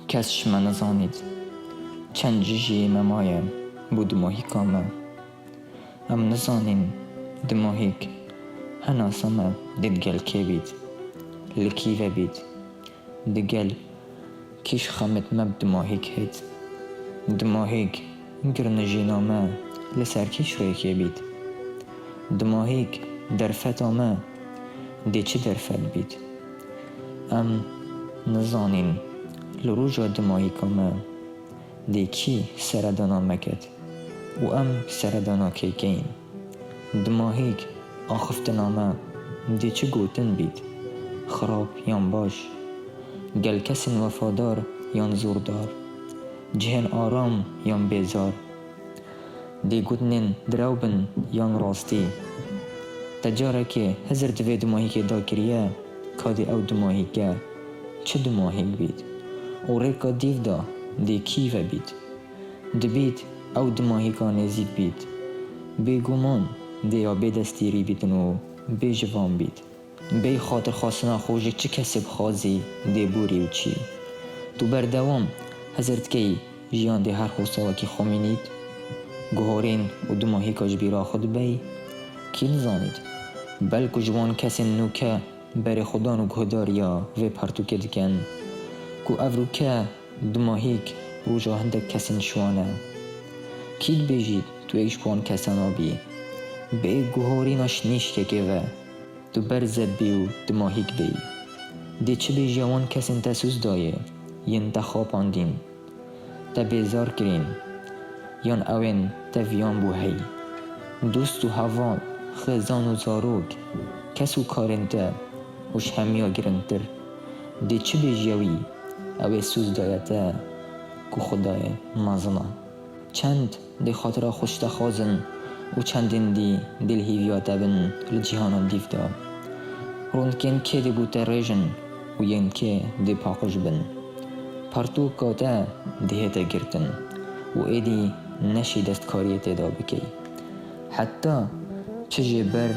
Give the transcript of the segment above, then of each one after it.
کسش من نزانید چند جیجی ممایم بود ماهی کامه ام نزانین دماهیک هناسمه ددگل که بید لکیوه بید دگل کیش خمت مب دماهیک هید دماهیک گرنجی نامه لسر کیش روی که بید دماهیک درفت آمه دی چه درفت بید ام نزانین لروجا دماهیک آمه دی کی سردانا مکد و ام سردانا که گین دماهیک آخفت نامه دی چه گوتن بید خراب یان باش گل کسین وفادار یان زوردار جهن آرام یان بیزار دی گوتنین دروبن یان راستی تجاره که هزر دوی دماهیک دا کریه کادی او دماهیکه چه دماهیک بید او ریکا دیو دا دی کیوه بید دبید او دماهیکا نزید بید بی گمان دی آبی دستیری بیدن و بی جوان بید بی خاطر خواستنا خوشی چه کسی بخوازی دی بوری و چی تو بردوام هزرد که جیان دی هر خوصاوه که خومینید گوهارین و دماهیکا جبیرا خود بی کی نزانید بلکو جوان کسی نوکه بر خودان و گهداریا و پرتوکه دکن کو افروکه دماهیک روژا هندک کسی نشوانه کید بیجید تو ایش پوان کسانا بی به گوهاریناش نیش که و تو برزه بی و دماهیک بی دی چه بی جوان کسی تسوز دایه ین تخاپاندین تا بیزار کرین یان اوین تا ویان بو هی دوست و هوان خزان و زاروک کسو کارن تا وش همیا گرنتر دی چه بی جوی اوی سوز دایه تا کو خدای مازنا چند دی خاطره خوشتا خوازن و چندین دی دل هیویاتا بن لجیهانا دیفتا روندکن که دی بوتا ریجن و ین که دی پاقش بن پرتو کاتا دی هیتا گرتن و ایدی نشی دستکاریت دا بکی حتی چه جبر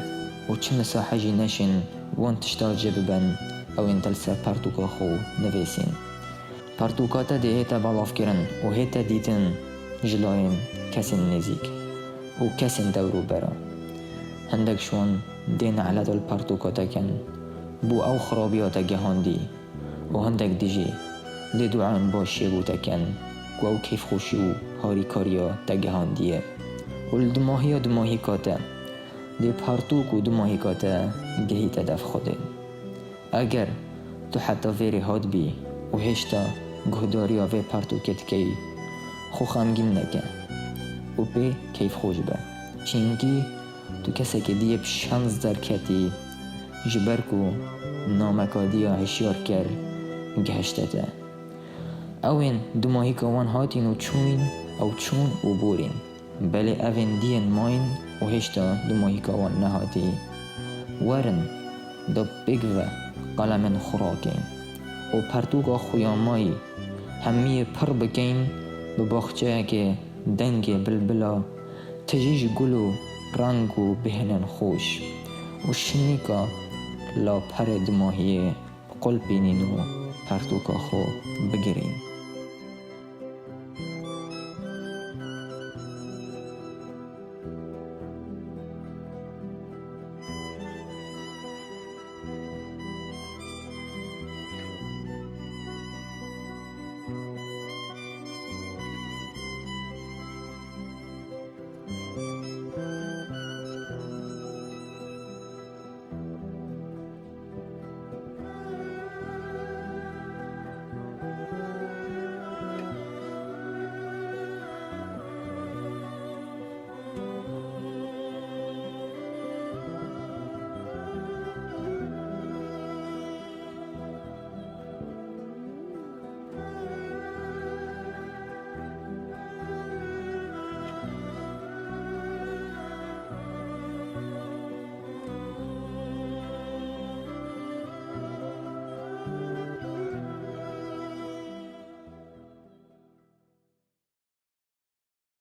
و چه مساحه جی نشین وان تشتا جب بن او انتلسا پرتوکا خو نویسین پرتوکاتا دی هیتا بالاف کرن و هیتا دیتن جلاین کسین نزیک و کسین دورو برا هندک شوان دین علا دل پرتوکاتا کن بو او خرابیاتا گهاندی و هندک دیجی دی دوعان باشی بوتا کن و او کیف خوشی و هاری کاریا تا گهاندیه و الدماهی دماهیکاتا دی پرتوک و دماهیکاتا گهی تدف خوده اگر تو حتی ویری هاد بی و هشتا گهداریا وی پرتوکت کی خو خمگین نکن و به کیف خوش به چینگی تو کسی که دیب شانس در کتی جبرکو نامکادیا هشیار کر گهشتته اوین دماهیکا وان هاتین و چوین او چون و بورین بله اوین دین ماین و هشتا دماهیکا وان نهاتی ورن دا بگوه قلمن خوراکین و پرتوکا خویامایی همیه پر بکین به باخچه که دنگ بلبلا تجیج گلو رنگ و بهنن خوش و شنیکا لا پر دماهیه قلب بینین و پرتوکا خو بگیرین